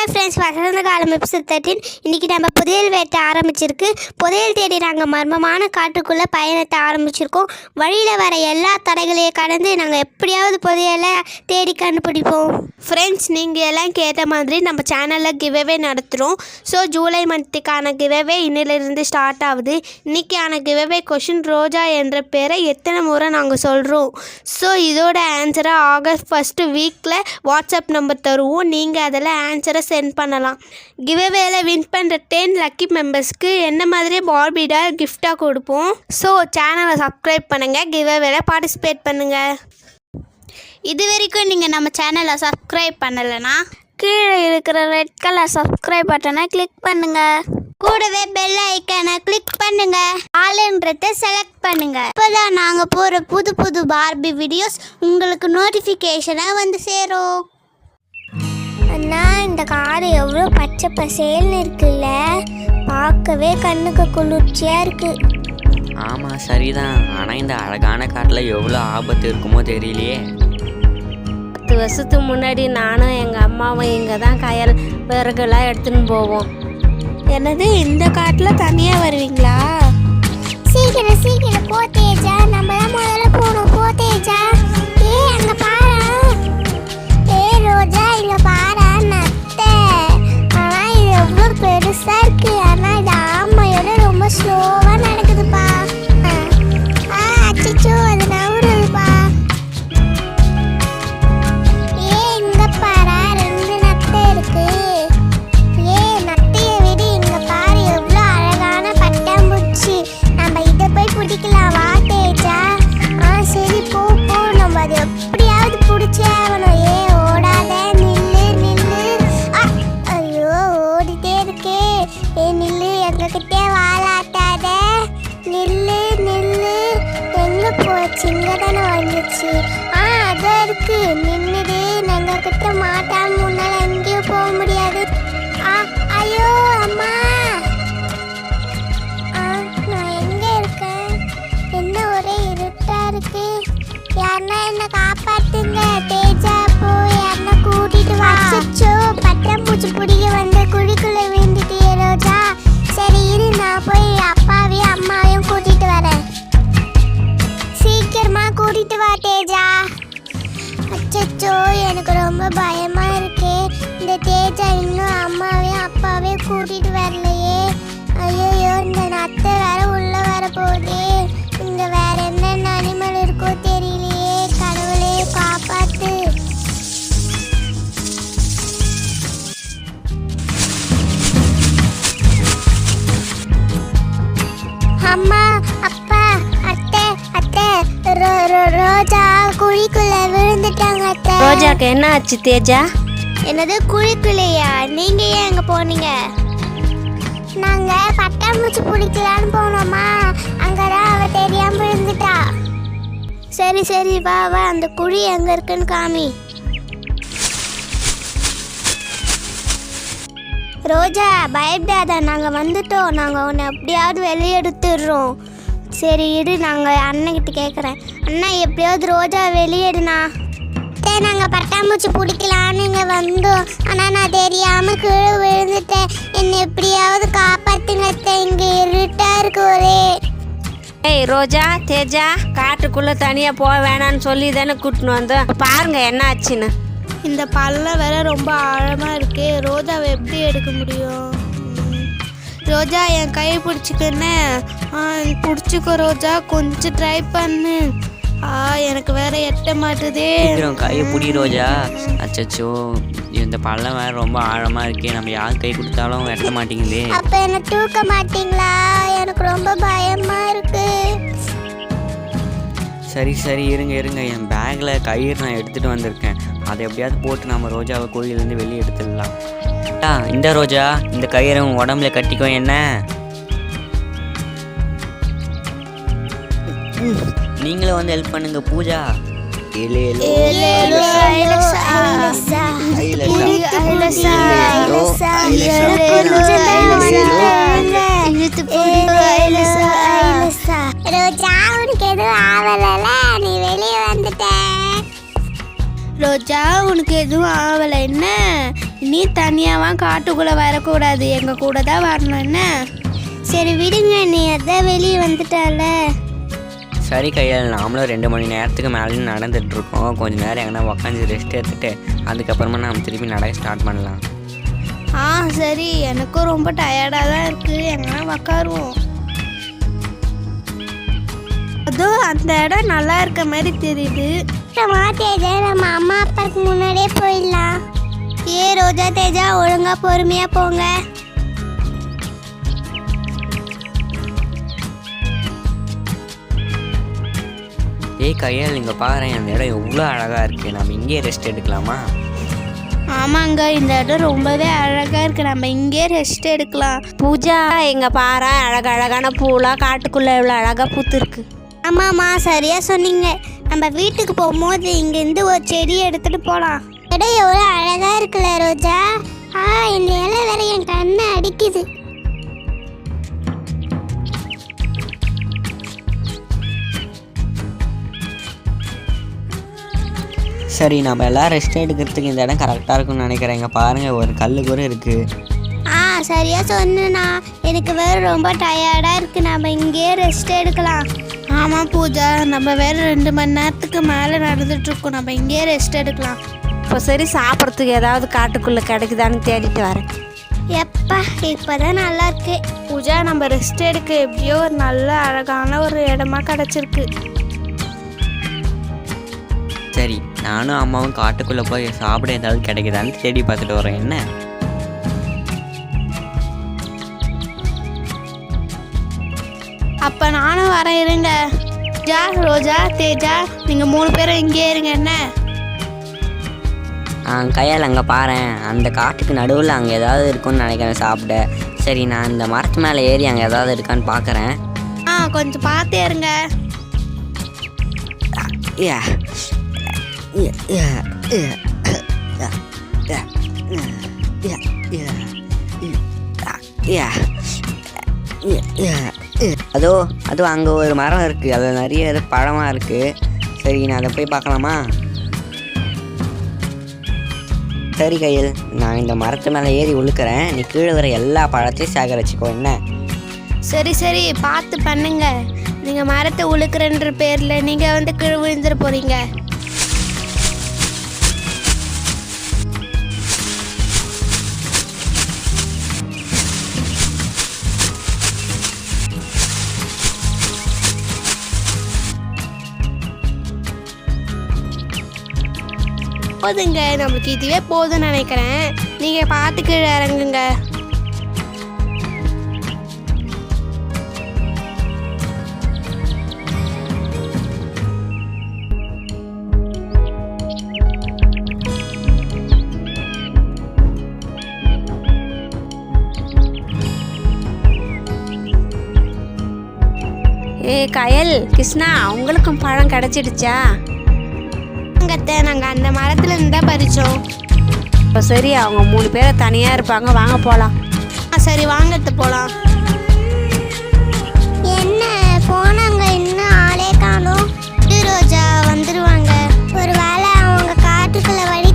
Hi friends, வசந்த காலம் episode 13. இன்றைக்கி நம்ம புதையல் வேட்டை ஆரம்பிச்சிருக்கு. புதையல் தேடி நாங்கள் மர்மமான காட்டுக்குள்ளே பயணத்தை ஆரம்பிச்சிருக்கோம். வழியில் வர எல்லா தடைகளையும் கடந்து நாங்கள் எப்படியாவது புதையலை தேடி கண்டுபிடிப்போம். ஃப்ரெண்ட்ஸ், நீங்கள் எல்லாம் கேட்ட மாதிரி நம்ம சேனலில் கிவ்அவே நடத்துகிறோம். ஸோ ஜூலை மந்த்துக்கான கிவ்அவே இன்னிலிருந்து ஸ்டார்ட் ஆகுது. இன்றைக்கான கிவ்அவே கொஷின் ரோஜா என்ற பேரை எத்தனை முறை நாங்கள் சொல்கிறோம். ஸோ இதோட ஆன்சரை ஆகஸ்ட் 1 வீக்கில் வாட்ஸ்அப் நம்பர் தருவோம். நீங்கள் அதில் ஆன்சரை சென்ட் பண்ணலாம். கிவ்அவேல வின் பண்ணுற 10 லக்கி மெம்பர்ஸ்க்கு என்ன மாதிரி பார்பி டால் கிஃப்டாக கொடுப்போம். ஸோ சேனலை சப்ஸ்கிரைப் பண்ணுங்கள், கிவ்அவேல பார்ட்டிசிபேட் பண்ணுங்கள். இது வரைக்கும் நீங்கள் நம்ம சேனலை சப்ஸ்கிரைப் பண்ணலைன்னா கீழே இருக்கிற ரெட் கலர் சப்ஸ்கிரைப் பட்டனை கிளிக் பண்ணுங்கள். கூடவே பெல் ஐக்கானை கிளிக் பண்ணுங்க. ஆளுன்றதை செலக்ட் பண்ணுங்க. இப்போதான் நாங்கள் போகிற புது புது பார்பி வீடியோஸ் உங்களுக்கு நோட்டிஃபிகேஷனாக வந்து சேரும். அண்ணா, இந்த காடு எவ்வளோ பச்சை பசேல்னு இருக்குல்ல, பார்க்கவே கண்ணுக்கு குளிர்ச்சியாக இருக்கு. ஆமாம், சரிதான். ஆனால் இந்த அழகான காட்டில் எவ்வளோ ஆபத்து இருக்குமோ தெரியலையே. 10 வருஷத்துக்கு முன்னாடி நானும் எங்கள் அம்மாவும் இங்கே தான் கயல் விறகுலாம் எடுத்துன்னு போவோம். என்னது, இந்த காட்டில் தனியாக வருவீங்களா? சீக்கிரம் சீக்கிரம் போ தேஜா, நம்ம தான் முதல்ல போகணும். போ தேஜா. அங்கே பாரு. ரோஜா, இங்கே பாரு நத்தை. ஆனால் இது எவ்வளோ பெருசாக இருக்கு. ஆனால் இது ஆமையோட ரொம்ப ஸ்லோவாக நடக்குதுப்பா. அச்சோ, அது நவுறுதுப்பா. இங்கே பாரு, 2 நத்தை இருக்கு. நத்தையை விட இங்கே பாரு எவ்வளோ அழகான பட்டாம்பூச்சி. நம்ம இதை போய் பிடிக்கலாம். வா தேஜா. சரி போ போ, நம்ம அதை எப்படியாவது பிடிச்சே ஆகணும். ஓடாத, நில்லு நில்லு. ஐயோ, ஓடிட்டே இருக்கே. நில்லு, எங்ககிட்டே வாலாட்டாத. நில்லு நில்லு. எங்க போச்சு? இங்கே தானே வந்துச்சு. அது இருக்கு. நின்னுடு. எங்ககிட்ட மாட்டாம முன்னால எங்கேயும் போக முடியாது. ஐயோ அம்மா, நான் எங்க இருக்கேன்? என்ன ஒரே இருட்டா இருக்கு. யாருன்னா என்ன காப்பாத்துங்க. தேஜா, போய் யாருன்னா கூட்டிட்டு வா. அச்சோ, பட்டாம்பூச்சி பிடிக்க வந்த குழிக்குள்ள விழுந்துட்டியே ரோஜா. சரி இரு, நான் போய் அப்பாவையும் அம்மாவையும் கூட்டிட்டு வரேன். சீக்கிரமா கூட்டிட்டு வா தேஜா. அச்சோ, எனக்கு ரொம்ப பயமா இருக்கே. இந்த தேஜா இன்னும் அம்மாவையும் அப்பாவையும் கூட்டிட்டு வரலையே. ஐயோ, இந்த நத்தை வேற உள்ள வர போகுதே. இங்க வேற என்னென்ன அனிமல் இருக்கோ தெரியலையே. கடவுளே காப்பாத்து. அம்மா, அப்பா, அத்தை அத்தை. ரோஜா குழிக்குள்ள விழுந்துட்டாங்க அத்தை. ரோஜாக்கு என்ன ஆச்சு தேஜா? என்னது, குழிக்குள்ளையா? நீங்க ஏன் அங்க போனீங்க? நாங்க பட்டாம்பூச்சி பிடிக்கலான்னு போனோமா, அங்கதான் அவ தெரியாம விழுந்துட்டா. சரி சரி, வா வா, அந்த குழி எங்க இருக்குன்னு காமி. ரோஜா, பயப்படாத, நாங்க வந்துட்டோம். நாங்க உன்னை எப்படியாவது வெளியே எடுத்துடுறோம். சரி இரு, நாங்க அண்ணன்கிட்ட கேட்குறேன். அண்ணா, எப்படியாவது ரோஜா வெளியேடுனா. நாங்கள் பட்டாம்பூச்சி பிடிக்கலான்னு இங்கே வந்தோம். ஆனால் நான் தெரியாமல் கீழே விழுந்துட்டேன். என்னை எப்படியாவது காப்பாற்றுங்க. இங்கே இருட்டாக இருக்கு ஒரே. ஏய் ரோஜா, தேஜா, காட்டுக்குள்ளே தனியாக போக வேணான்னு சொல்லி தானே கூட்டின்னு வந்தோம். பாருங்க என்ன ஆச்சுன்னு. இந்த பள்ளம் வேற ரொம்ப ஆழமாக இருக்கு. ரோஜாவை எப்படி எடுக்க முடியும்? ரோஜா, என் கையை பிடிச்சிக்கன்னு. பிடிச்சிக்கோ ரோஜா, கொஞ்சம் ட்ரை பண்ணு. எனக்கு வேற எட்ட மாட்டுதே. கையை பிடி ரோஜா. அச்சோ, இந்த பள்ளம் வேற ரொம்ப ஆழமா இருக்கே. நம்ம யார் கை கொடுத்தாலும் எட்ட மாட்டேங்குது. அப்ப என்ன தூக்க மாட்டீங்களா? எனக்கு ரொம்ப பயமா இருக்கு. சரி சரி, இருங்க இருங்க. என் பேக்ல கயிறு நான் எடுத்துட்டு வந்திருக்கேன். அதை எப்படியாவது போட்டு நம்ம ரோஜாவை கோயிலேருந்து வெளியே எடுத்துடலாம். இந்த ரோஜா, இந்த கயிறை உடம்புல கட்டிக்கோ. என்ன, நீங்களும் வந்து ஹெல்ப் பண்ணுங்க பூஜா. ரோஜா, உனக்கு எதுவும் ஆவலல, நீ வெளியே வந்துட்ட. ரோஜா, உனக்கு எதுவும் ஆவலை என்ன? நீ தனியாவா காட்டுக்குள்ளே வரக்கூடாது, எங்கள் கூட தான் வரணும் என்ன? சரி விடுங்க, நீ அதான் வெளியே வந்துட்டால. சரி கையல், நாமளும் 2 மணி நேரத்துக்கு மேலே நடந்துகிட்ருக்கோம். கொஞ்சம் நேரம் எங்கன்னா உக்காந்து ரெஸ்ட் எடுத்துகிட்டு அதுக்கப்புறமா நம்ம திருப்பி நடக்க ஸ்டார்ட் பண்ணலாம். ஆ சரி, எனக்கும் ரொம்ப டயர்டாக தான் இருக்குது, எங்கன்னா உக்காருவோம். அதோ அந்த இடம் நல்லா இருக்க மாதிரி தெரியுது. தேஜா, நம்ம அம்மா அப்பாவுக்கு முன்னாடியே போயிடலாம். ரோஜா தேஜா, ஒழுங்கா பொறுமையா போங்க. கையல், இங்கே பாரு, அந்த இடம் எவ்வளோ அழகாக இருக்குது. நம்ம இங்கேயே ரெஸ்ட் எடுக்கலாமா? ஆமாங்க, இந்த இடம் ரொம்பவே அழகாக இருக்குது, நம்ம இங்கே ரெஸ்ட் எடுக்கலாம். பூஜா, எங்க பாரு, அழகழகான பூலாம் காட்டுக்குள்ள எவ்வளோ அழகா பூத்துருக்கு. ஆமாம்மா, சரியா சொன்னீங்க. நம்ம வீட்டுக்கு போகும்போது இங்கேருந்து ஒரு செடியை எடுத்துட்டு போகலாம். இடம் எவ்வளோ அழகா இருக்குல்ல ரோஜா? இந்த இலை வேற என் கண்ணை அடிக்குது. சரி, நம்ம எல்லாம் ரெஸ்ட் எடுக்கிறதுக்கு இந்த இடம் கரெக்டாக இருக்கும்னு நினைக்கிறேன். இங்கே பாருங்கள், ஒரு கல் கூட இருக்குது. சரியா சொன்னா, எனக்கு வேற ரொம்ப டயர்டாக இருக்குது, நம்ம இங்கேயே ரெஸ்ட் எடுக்கலாம். ஆமாம் பூஜா, நம்ம வேறு 2 மணி நேரத்துக்கு மேலே நடந்துட்டுருக்கோம், நம்ம இங்கேயே ரெஸ்ட் எடுக்கலாம். இப்போ சரி, சாப்பிட்றதுக்கு ஏதாவது காட்டுக்குள்ளே கிடைக்குதான்னு தேடிட்டு வரேன். எப்பா, இப்போதான் நல்லா இருக்கு. பூஜா, நம்ம ரெஸ்ட் எடுக்க எப்படியோ ஒரு நல்ல அழகான ஒரு இடமா கிடச்சிருக்கு. சரி, நானும் அம்மாவும் காட்டுக்குள்ளே போய் சாப்பிட ஏதாவது கிடைக்குதான்னு தேடி பார்த்துட்டு வரேன். என்ன? அப்போ நானும் வரேன், இருங்க. ரோஜா தேஜா, நீங்கள் 3 பேரும் இங்கே இருங்க என்ன? கையால், அங்கே பாரு, அந்த காட்டுக்கு நடுவில் அங்கே ஏதாவது இருக்குன்னு நினைக்கிறேன் சாப்பிட. சரி, நான் இந்த மரத்து மேலே ஏறி அங்கே ஏதாவது இருக்கான்னு பார்க்குறேன். கொஞ்சம் பார்த்தே இருங்க. அதோ அங்கே ஒரு மரம் இருக்குது, அது நிறைய பழமாக இருக்குது. சரி, நான் அதை போய் பார்க்கலாமா? சரி கையில், நான் இந்த மரத்து மேலே ஏறி உழுக்கிறேன், நீ கீழே வர எல்லா பழத்தையும் சேகரிச்சுக்கோ என்ன? சரி சரி, பார்த்து பண்ணுங்க. நீங்கள் மரத்தை உழுக்கிறன்ற பேரில் நீங்கள் வந்து கீழே விழுந்துட போகிறீங்க. போதுங்க, நமக்கு இதுவே போதும்னு நினைக்கிறேன். நீங்கள் பார்த்து கீழே இறங்குங்க. கயல், கிருஷ்ணா, உங்களுக்கும் பழம் கிடைச்சிடுச்சா? நாங்கள் அந்த மரத்துல இருந்து தான் பறிச்சோம். இப்போ சரி, அவங்க 3 பேரை தனியாக இருப்பாங்க, வாங்க போகலாம். சரி, வாங்கத்து போகலாம். என்ன போனாங்க, இன்னும் ஆளே காணோம். ரோஜா வந்துடுவாங்க. ஒரு வேளை அவங்க காட்டுக்குள்ள வழி